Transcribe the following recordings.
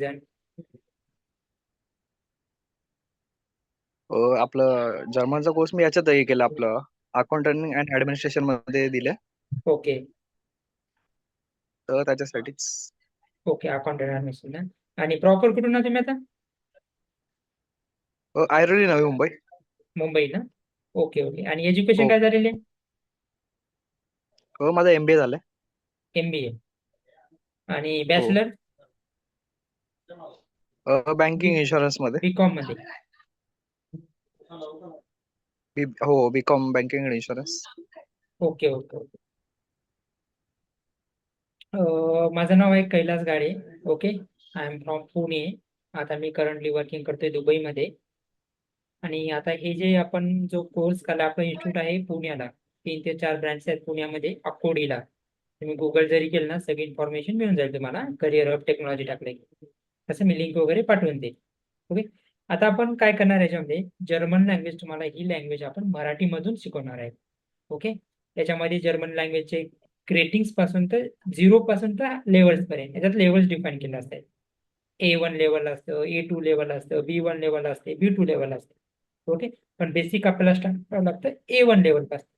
Citizen? आपलं जर्मनचा course मी याच्यात हे केला, आपलं अकाउंटिंग अँड ऍडमिनिस्ट्रेशन मध्ये दिले. ओके तर त्याच्यासाठीच. Okay, accountant administration. आणि प्रॉपर कुठून ना तुम्ही आता? ऐरोली, नवी मुंबई. मुंबई ना? Okay okay. आणि एज्युकेशन हो. काय झालेले? माझं MBA झालंय. MBA. आणि हो. बॅचलर? बँकिंग इन्शुरन्स मध्ये. बीकॉम मध्ये? हो, BCom banking and insurance. Okay okay okay. माझं नाव आहे Kailas Gade. Okay, I am from Pune. आता मी करंटली वर्किंग करतोय दुबईमध्ये. आणि आता हे जे आपण जो कोर्स केला, आपलं इन्स्टिट्यूट आहे पुण्याला. 3 ते 4 ब्रँच आहेत पुण्यामध्ये, अकोडीला. तुम्ही गुगल जरी केलं ना, सगळी इन्फॉर्मेशन मिळून जाईल तुम्हाला. करिअर ऑफ टेक्नॉलॉजी टाकले की तसं मी लिंक वगैरे पाठवून देईल. ओके. आता आपण काय करणार आहे याच्यामध्ये, जर्मन लँग्वेज, तुम्हाला ही लँग्वेज आपण मराठीमधून शिकवणार आहे. ओके. त्याच्यामध्ये जर्मन लँग्वेजचे ग्रेटिंग्स पासून तर 0 पासून तर लेवल्स पर्यंत, याच्यात लेवल्स डिफाईन केले असतात. A1 लेवल असतं, A2 लेवल असतं, B1 लेवल असते, B2 लेवल असते. ओके. पण बेसिक आपल्याला स्टार्ट करावं लागतं A1 लेवल पासून.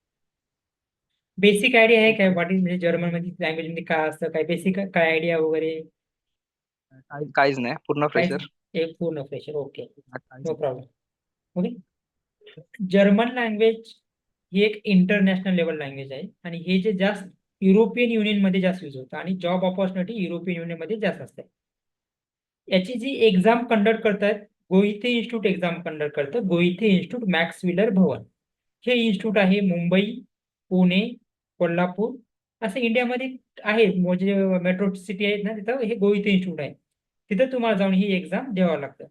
बेसिक आयडिया आहे काय, ओके. व्हॉट इज म्हणजे जर्मन मध्ये लँग्वेज मध्ये काय असतं, काय बेसिक काय आयडिया वगैरे? काहीच नाही, पूर्ण काहीच फ्रेशर. नाही, एक पूर्ण फ्रेशर. ओके, काहीच नो नाही. प्रॉब्लेम. ओके. जर्मन लँग्वेज ही एक इंटरनॅशनल लेवल लँग्वेज आहे. आणि हे जे जास्त युरोपियन युनियन मध्ये जास्त युज होतं, आणि जॉब ऑपॉर्च्युनिटी युरोपियन युनियन मध्ये जास्त असते. याची जी एक्झाम कंडक्ट करतात, गोईथे इन्स्टिट्यूट एक्झाम कंडक्ट करतं. गोईथे इन्स्टिट्यूट मॅक्सविलर भवन हे इन्स्टिट्यूट आहे. मुंबई, पुणे, कोल्हापूर असं इंडियामध्ये आहे. म्हणजे मेट्रो सिटी आहेत ना, तिथं हे गोईथे इन्स्टिट्यूट आहे. तिथं तुम्हाला जाऊन ही एक्झाम द्यावं लागतं.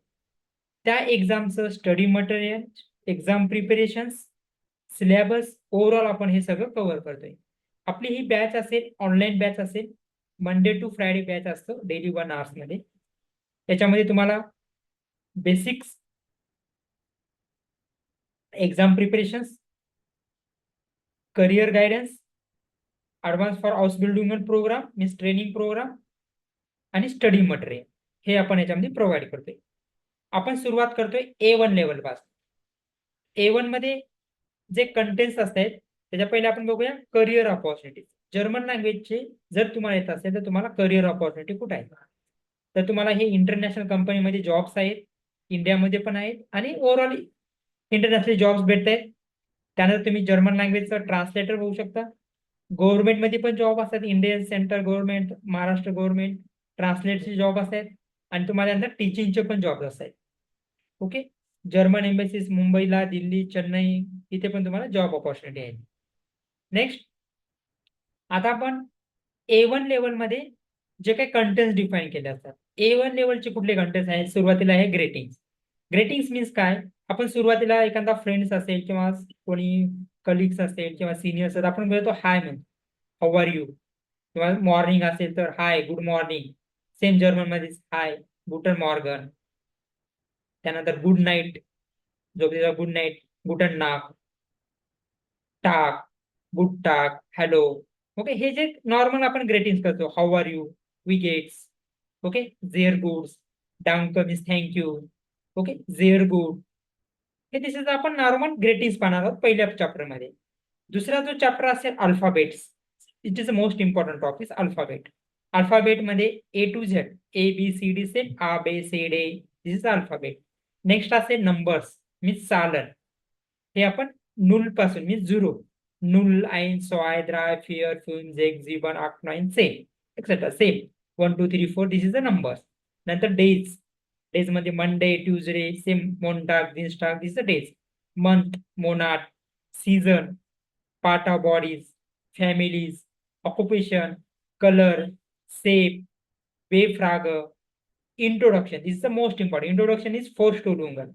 त्या एक्झामचं study material, exam preparations, syllabus, overall आपण हे सगळं कव्हर करतोय. आपली ही बॅच असेल, ऑनलाईन बॅच असेल. मंडे टू फ्रायडे बॅच असतं, डेली 1 आवर्स मध्ये. त्याच्यामध्ये तुम्हाला basics, exam preparations, career guidance, advance for house building programme means training programme, आणि स्टडी मटेरियल हे आपण याच्यामध्ये प्रोव्हाइड करतोय. आपण सुरुवात करतोय A1 लेवल पासून. A1 मध्ये जे कंटेंट्स असतात, त्याच्या पहिले आपण बघूया करिअर ऑपॉर्च्युनिटी. जर्मन लँग्वेजचे जर तुम्हाला येत असेल तर तुम्हाला करिअर ऑपॉर्च्युनिटी कुठे आहे, तर तुम्हाला हे इंटरनॅशनल कंपनीमध्ये जॉब्स आहेत, इंडियामध्ये पण आहेत, आणि ओव्हरऑल इंटरनॅशनल जॉब्स भेटत आहेत. त्यानंतर तुम्ही जर्मन लँग्वेजचं ट्रान्सलेटर होऊ शकता. गव्हर्नमेंटमध्ये पण जॉब असतात, Indian central government, Maharashtra government, ट्रान्सलेटचे जॉब असतात. आणि तुम्हाला नंतर टीचिंगचे पण जॉब असतात. ओके. जर्मन एम्बसीज मुंबईला, दिल्ली, चेन्नई इथे पण तुम्हाला जॉब ऑपॉर्च्युनिटी आहे. नेक्स्ट, आता आपण A1 लेवलमध्ये जे काही कंटेंट्स डिफाईन केले असतात. A1 लेवलचे कुठले कंटेंट्स आहेत? सुरुवातीला आहे ग्रेटिंग्स. ग्रेटिंग्स मीन्स काय? आपण सुरुवातीला एखादा फ्रेंड्स असेल किंवा कोणी कलिग्स असेल किंवा सिनियर्स असेल, आपण बोलतो हाय म्हणतो, हाऊ आर यू. किंवा मॉर्निंग असेल तर हाय, गुड मॉर्निंग. सेम जर्मन मध्ये हाय, गुटन मॉर्गन. त्यानंतर गुड नाईट, झोपेचा गुड नाईट, गुटन नाक, टाक, गुड टाक, हॅलो. ओके. हे जे नॉर्मल आपण ग्रेटिंग्स करतो, हाऊ आर यू, वी गेट्स. ओके. झेअर गुड्स, डांक मीन्स थँक्यू. ओके. झेअर गुड, हे दिस इज आपण नॉर्मल ग्रेटिंग्स पाहणार आहोत पहिल्या चॅप्टर मध्ये. दुसरा जो चॅप्टर असेल alphabets, it is a most important topic. Alphabet, alphabet मध्ये A to Z, ABCD से A B C D, this is alphabet. Next असेल नंबर्स मीन्स चालन. हे आपण नुल पासून मीन्स 0, नुल, 1, 2, 3, 4, 5, 6, 7, 8, 9, 10 etcetera. Same 1 2 3 4, this is the numbers. नंतर डेज, डेज मध्ये मंडे, ट्यूजडे, सेम मोंटाग, दिनस्टाग, दिस द डेज. मंथ, मोनाट, season, part of bodies, families, occupation, colour, सेप, बेफ्राग, introduction. This is the most important. Introduction is फोर लुंगन.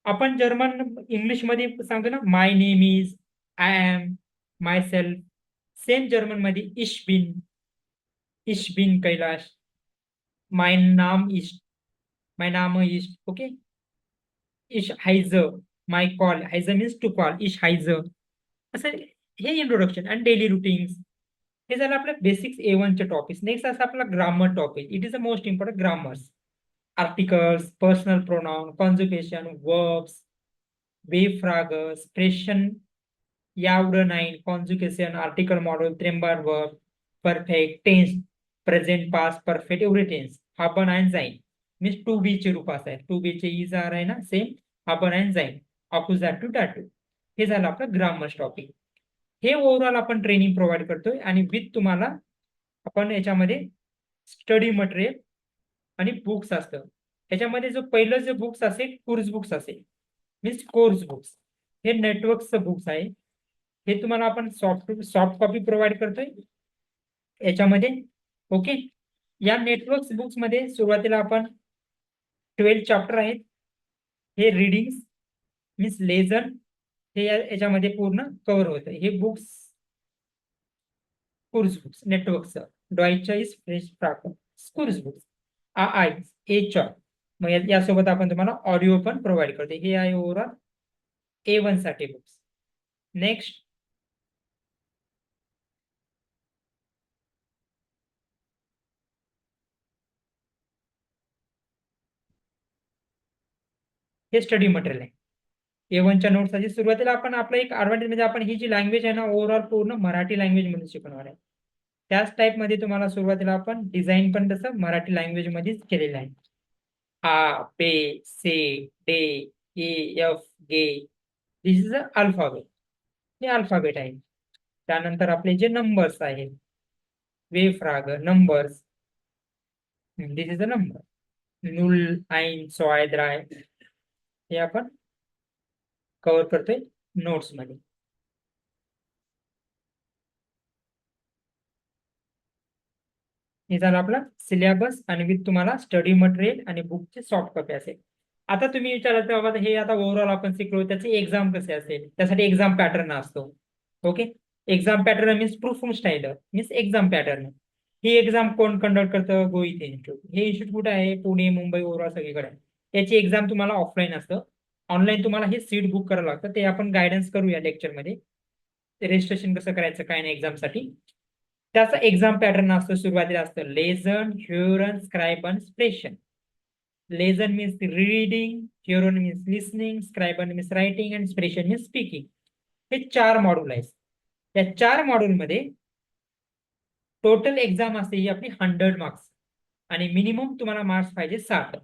आपण जर्मन इंग्लिश मध्ये सांगतो ना, my name is, I am, myself. Same German मध्ये इश बिन कैलाश, माय नाम इश, माय नाम इश. ओके. इश हायझ, माय कॉल, हायझ मीन्स टू कॉल, इश हायझ. असं हे इंट्रोडक्शन आणि डेली रुटीन्स. हे झालं आपलं बेसिक्स A1 चे टॉपिक्स. नेक्स्ट असं आपला grammar topic. It is a most important grammars. Articles, personal pronoun, conjugation, verbs, वे फ्रागस, प्रेशन, यावड नाइन, कॉन्जुगेशन, आर्टिकल मॉडेल, त्रेंबार verb, perfect, tense, present, past, perfect, एवढे टेन्स, आपण आणि जाईन मीन्स टू बी चे रूप असतात. टू बी चे इज आर आहे ना सेम, आपण आणि जाईन, अकुझॅटिव्ह डाटिव्ह. हे झालं आपलं ग्रामर टॉपिक. हे ओव्हरऑल आपण ट्रेनिंग प्रोव्हाइड करतोय आणि विथ तुम्हाला आपण याच्यामध्ये स्टडी मटेरियल आणि बुक्स असतं. याच्यामध्ये जो पहिलं जे बुक्स असेल कोर्स बुक्स असेल मीन्स कोर्स बुक्स, हे नेटवर्कचं बुक्स आहे. हे तुम्हाला आपण सॉफ्ट कॉपी प्रोव्हाइड करतोय याच्यामध्ये. ओके, या नेटवर्क बुक्स मध्ये सुरुवातीला आपण 12 चॅप्टर आहेत. हे रीडिंग्स मीन्स लेझन हे याच्यामध्ये पूर्ण कव्हर होतं. हे बुक्स कोर्स बुक्स नेटवर्कचं डॉयच्या इज फ्रेश प्राप्त कोर्स बुक्स आयज एच. मग यासोबत आपण तुम्हाला ऑडिओ पण प्रोव्हाइड करतो. हे आहे ओव्हरऑल A1 साठी बुक्स. नेक्स्ट हे स्टडी मटेरियल आहे. A1 च्या नोट्ससाठी सुरुवातीला आपण आपलं एक ऍडव्हान्टेज म्हणजे आपण ही जी लँग्वेज आहे ना ओव्हरऑल पूर्ण मराठी लँग्वेज मध्ये शिकवणार आहे. त्याच टाइप मध्ये तुम्हाला सुरुवातीला आपण डिझाईन पण तसं मराठी लँग्वेज मध्येच केलेलं आहे. आ बे से डे ए एफ गे, दिस इज अ अल्फाबेट. हे अल्फाबेट आहे. त्यानंतर आपले जे नंबर्स आहेत, वे फ्राग numbers, this is a number, नुल ऐन सोय द्राय, हे आपण कव्हर करतोय नोट्स मध्ये. हे झालं आपला सिलेबस आणि विथ तुम्हाला स्टडी मटेरियल आणि बुकची सॉफ्ट कॉपी असेल. आता तुम्ही विचाराल बाबा हे आता ओव्हरऑल आपण शिकलो त्याचे एक्झाम कसे असेल, त्यासाठी एक्झाम पॅटर्न असतो. ओके, एक्झाम पॅटर्न मीन्स प्रूफ स्टाईल मीन्स एक्झाम पॅटर्न. ही एक्झाम कोण कंडक्ट करतं? Goethe institute. हे इन्स्टिट्यूट कुठे आहे? पुणे, मुंबई, ओव्हरऑल सगळीकडे आहे. याची एक्झाम तुम्हाला ऑफलाईन असतं. ऑनलाईन तुम्हाला हे सीट बुक करावं लागतं. ते आपण गायडन्स करूया लेक्चरमध्ये. रजिस्ट्रेशन कसं करायचं काय नाही एक्झामसाठी. त्याचा एक्झाम पॅटर्न असतो. सुरुवातीला असतं लेझन, ह्युरन, स्क्रायबन, स्प्रेशन. लेझन मीन्स रीडिंग, ह्युरन मीन्स लिसनिंग, स्क्रायबन मीन्स रायटिंग अँड स्प्रेशन मीन्स स्पीकिंग. हे 4 मॉड्यूल आहेत. या 4 मॉड्यूलमध्ये टोटल एक्झाम असते ही आपली 100 मार्क्स आणि मिनिमम तुम्हाला मार्क्स पाहिजे 60.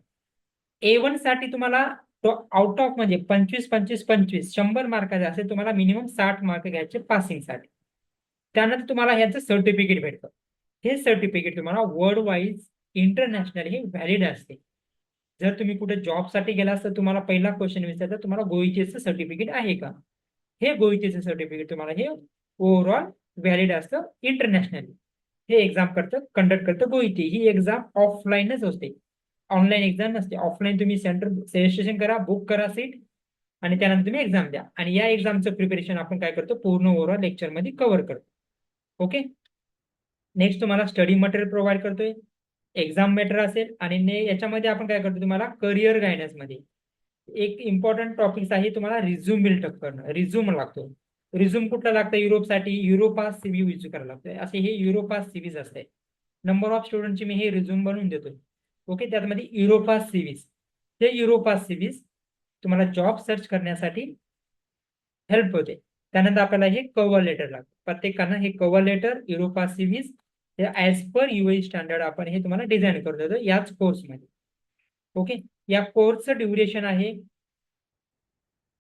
A1 साठी तुम्हाला तो आउट ऑफ म्हणजे 25 25 25 100 मार्काचे असेल तुम्हाला मिनिमम 60 मार्क घ्यायचे पासिंगसाठी. त्यानंतर तुम्हाला ह्याचं सर्टिफिकेट भेटतं. हे सर्टिफिकेट तुम्हाला वर्ल्ड वाईज इंटरनॅशनल हे व्हॅलिड असते. जर तुम्ही कुठे जॉबसाठी गेला तर तुम्हाला पहिला क्वेश्चन विचारतात तुम्हाला गोईटीचं सर्टिफिकेट आहे का. हे गोईटीचं सर्टिफिकेट तुम्हाला हे ओव्हरऑल व्हॅलिड असतं इंटरनॅशनली. हे एक्झाम कंडक्ट करतं गोईटी. ही एक्झाम ऑफलाईनच असते, ऑनलाईन एक्झाम नसते. ऑफलाईन तुम्ही सेंटर रजिस्ट्रेशन करा, बुक करा सीट आणि त्यानंतर तुम्ही एक्झाम द्या. आणि या एक्झामचं प्रिपरेशन आपण काय करतो पूर्ण ओव्हरऑल लेक्चरमध्ये कव्हर करतो. ओके, नेक्स्ट तुम्हाला स्टडी मटेरियल प्रोव्हाइड करतोय, एक्झाम मॅटर असेल आणि याच्यामध्ये आपण काय करतो तुम्हाला करिअर गायडन्स मध्ये एक इम्पॉर्टंट टॉपिक आहे तुम्हाला रिझ्यूम बिल्डअप करणं. रिझ्यूम लागतो. रिझ्यूम कुठला लागतं? युरोपसाठी युरोपास सीव्ही यूज करायला लागतोय. असे हे युरोपास सीव्हीज असते. नंबर ऑफ स्टुडंटची मी हे रिझ्यूम बनवून देतोय. ओके, त्यामध्ये युरोपास सीव्हीज, हे युरोपास सीव्हीज तुम्हाला जॉब सर्च करण्यासाठी हेल्प होते. त्यानंतर आपल्याला हे कव्हर लेटर लागतं. प्रत्येकानं हे कव्हर लेटर युरोपास सीव्हीज हे ऍज पर यूए स्टँडर्ड आपण हे तुम्हाला डिझाईन करून देतो याच कोर्समध्ये. ओके, या कोर्सचं ड्युरेशन आहे,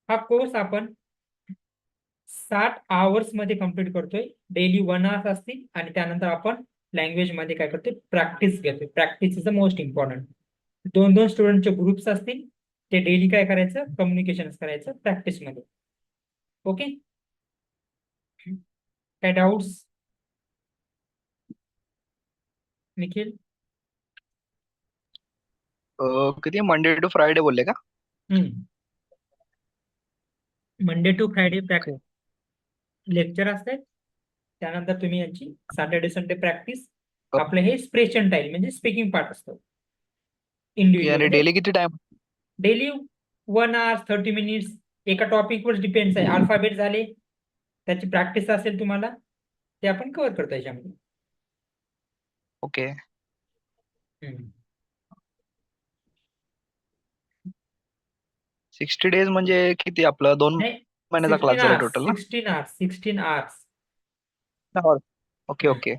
हा कोर्स आपण 60 आवर्स मध्ये कंप्लीट करतोय. डेली 1 आवर्स असतील आणि त्यानंतर आपण लँग्वेज मध्ये काय करतोय प्रॅक्टिस घेतोय. Practice is the most important. 2-2 स्टुडंटचे ग्रुप्स असतील, ते डेली काय करायचं कम्युनिकेशन करायचं प्रॅक्टिस मध्ये. ओके, काय डाऊट्स निखिल? किती मंडे टू फ्रायडे बोलले का? Monday to Friday Okay. Lecture असतात. त्यानंतर तुम्ही यांची सॅटर्डे संडे प्रॅक्टिस. अ, आपलं हे स्प्रेशन टाइम म्हणजे स्पीकिंग पार्ट असतो इंडिव्हिज्युअल आणि म्हणजे डेली किती टाइम? डेली 1 आवर 30 मिनिट्स. एका टॉपिकवर डिपेंड्स आहे. अल्फाबेट झाले, त्याची प्रॅक्टिस असेल तुम्हाला, ते आपण कव्हर करतो याच्यामध्ये. ओके. 60 डेज म्हणजे किती आपलं 2 नाही, महिन्याचा क्लास 16 झाला आवर्स, टोटल ना? 16 आवर्स. Okay, okay.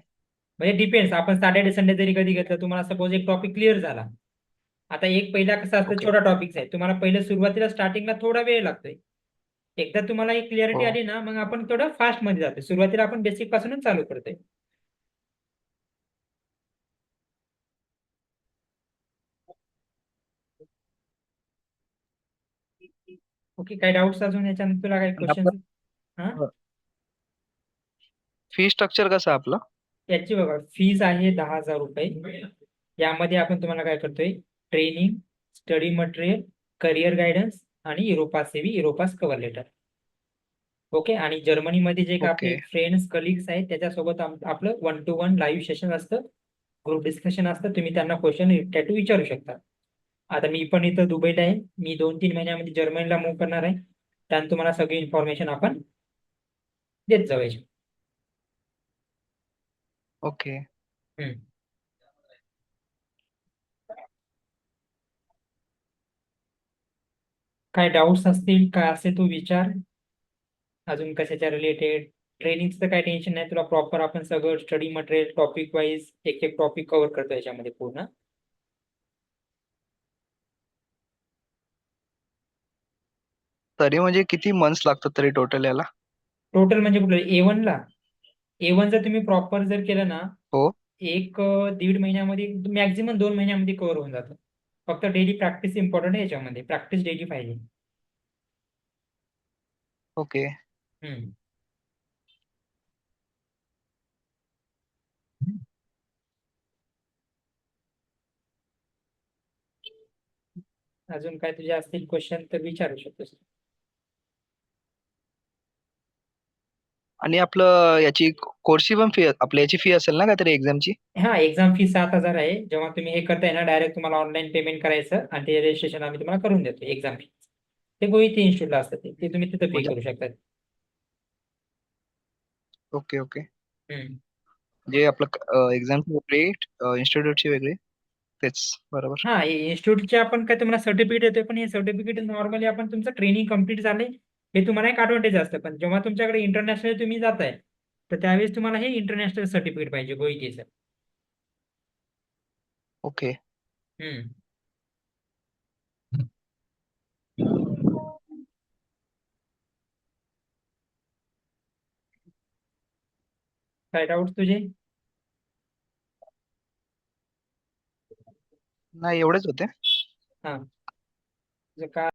म्हणजे डिपेंड्स, आपण सॅटर्डे संडे जरी कधी घेतलं, तुम्हाला सपोज एक टॉपिक क्लिअर झाला. आता एक पहिला कसं असतं, ओके. छोटा टॉपिक आहे, तुम्हाला पहिलं सुरुवातीला स्टार्टिंगला थोडा वेळ लागतोय. एकदा तुम्हाला एक क्लिअरिटी हो. आली ना, मग आपण थोडं फास्ट मध्ये जातो. सुरुवातीला आपण बेसिक पासूनच चालू करतोय. ओके, काही डाऊट्स अजून याच्यानंतर तुला काही आणि आपलं क्वेश्चन? हा, फी स्ट्रक्चर कसं आहे आपलं? याची बघा, फीज आहे 10,000 रुपये. यामध्ये आपण तुम्हाला काय करतोय, training, study material, career guidance आणि युरोपास सेवी, युरोपास कव्हर लेटर. ओके, आणि जर्मनीमध्ये जे का आपले ओके. फ्रेंड्स कलिग्स आहेत त्याच्यासोबत आपलं 1-to-1 लाईव्ह सेशन असतं, ग्रुप डिस्कशन असतं. तुम्ही त्यांना क्वेश्चन टॅटू विचारू शकता. आता मी पण इथं दुबईला आहे, मी 2-3 महिन्यामध्ये जर्मनीला मूव्ह करणार आहे. त्यानंतर तुम्हाला सगळी इन्फॉर्मेशन आपण देत जाऊ याची. ओके. हम्म. काय डाऊट्स असतील काय असे तू विचार, अजून कशाच्या रिलेटेड. ट्रेनिंगचं काय टेन्शन नाही तुला, प्रॉपर आपण सगळं स्टडी मटेरियल टॉपिक वाईज एक एक टॉपिक कव्हर करतो याच्यामध्ये पूर्ण. तरी म्हणजे किती मंथ्स लागतात तरी टोटल याला? टोटल म्हणजे कुठलं A1 ला, A1 जर तुम्ही प्रॉपर जर केलं ना, हो. एक 1.5 महिन्यामध्ये, मॅक्झिमम 2 महिन्यामध्ये कव्हर होऊन जातं. फक्त डेली प्रॅक्टिस इम्पॉर्टंट आहे याच्यामध्ये, प्रॅक्टिस डेली पाहिजे. ओके. हम्म. अजून काय तुझे असतील क्वेश्चन तर विचारू शकतोस. आणि आपलं याची कोर्सची पण फी, आपल्या याची फी असेल ना काहीतरी एक्झामची? हा, एक्झाम फी 7,000 आहे. जेव्हा तुम्ही हे करताय ना, डायरेक्ट तुम्हाला ऑनलाईन पेमेंट करायचं आणि ते रजिस्ट्रेशन आम्ही तुम्हाला करून देतो. एक्झाम फी ते गोहिती इन्स्टिट्यूटला असतं, ते तुम्ही तिथं पे म्हणजे करू शकता. Okay, okay. हम्म. जे आपलं एक्झामची वेगळी, इन्स्टिट्यूटची वेगळी, तेच बरोबर. हा, इन्स्टिट्यूटचे आपण काय तुम्हाला सर्टिफिकेट देतोय, पण हे सर्टिफिकेट नॉर्मली आपण तुमचं ट्रेनिंग कम्प्लीट झाले हे तुम्हाला एक ऍडव्हान्टेज असतं. पण जेव्हा तुमच्याकडे इंटरनॅशनल तुम्ही जाताय, तर त्यावेळेस तुम्हाला हे इंटरनॅशनल सर्टिफिकेट पाहिजे गोईटीचं. ओके. हम्म. काय डाऊट तुझे? नाही, एवढेच होते. हा, जर का